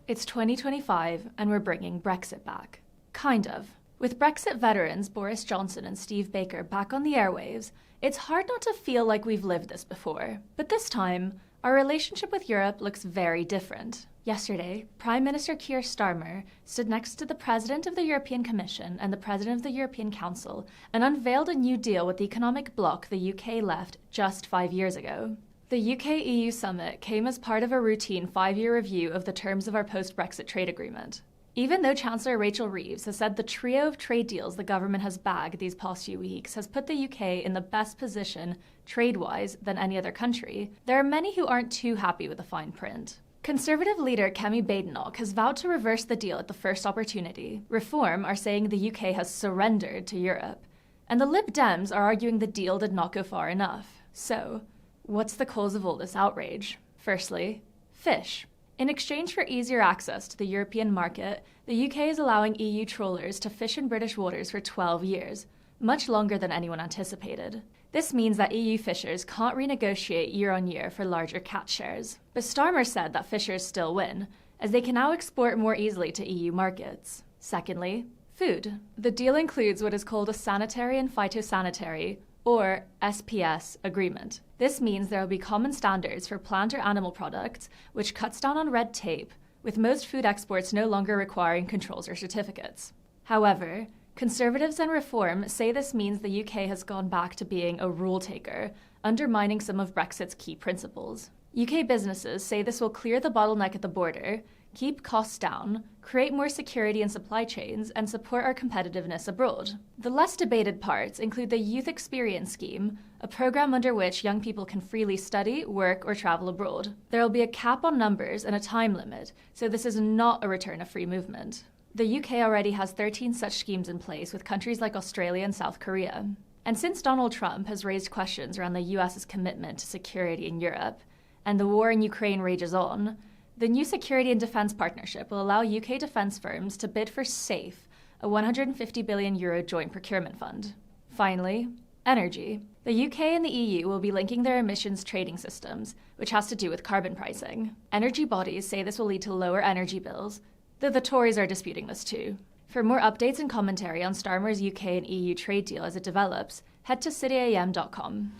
It's 2025 and we're bringing Brexit back. Kind of. With Brexit veterans Boris Johnson and Steve Baker back on the airwaves, it's hard not to feel like we've lived this before. But this time, our relationship with Europe looks very different. Yesterday, Prime Minister Keir Starmer stood next to the President of the European Commission and the President of the European Council and unveiled a new deal with the economic bloc the UK left just 5 years ago. The UK-EU summit came as part of a routine 5-year review of the terms of our post-Brexit trade agreement. Even though Chancellor Rachel Reeves has said the trio of trade deals the government has bagged these past few weeks has put the UK in the best position, trade-wise, than any other country, there are many who aren't too happy with the fine print. Conservative leader Kemi Badenoch has vowed to reverse the deal at the first opportunity. Reform are saying the UK has surrendered to Europe. And the Lib Dems are arguing the deal did not go far enough. So, what's the cause of all this outrage? Firstly, fish. In exchange for easier access to the European market, the UK is allowing EU trawlers to fish in British waters for 12 years, much longer than anyone anticipated. This means that EU fishers can't renegotiate year on year for larger catch shares. But Starmer said that fishers still win, as they can now export more easily to EU markets. Secondly, food. The deal includes what is called a sanitary and phytosanitary, or SPS, agreement. This means there will be common standards for plant or animal products, which cuts down on red tape, with most food exports no longer requiring controls or certificates. However, Conservatives and Reform say this means the UK has gone back to being a rule taker, undermining some of Brexit's key principles. UK businesses say this will clear the bottleneck at the border, keep costs down, create more security in supply chains, and support our competitiveness abroad. The less debated parts include the Youth Experience Scheme, a program under which young people can freely study, work, or travel abroad. There will be a cap on numbers and a time limit, so this is not a return of free movement. The UK already has 13 such schemes in place with countries like Australia and South Korea. And since Donald Trump has raised questions around the US's commitment to security in Europe, and the war in Ukraine rages on, the new Security and Defence Partnership will allow UK defence firms to bid for SAFE, a €150 billion joint procurement fund. Finally, energy. The UK and the EU will be linking their emissions trading systems, which has to do with carbon pricing. Energy bodies say this will lead to lower energy bills, though the Tories are disputing this too. For more updates and commentary on Starmer's UK and EU trade deal as it develops, head to cityam.com.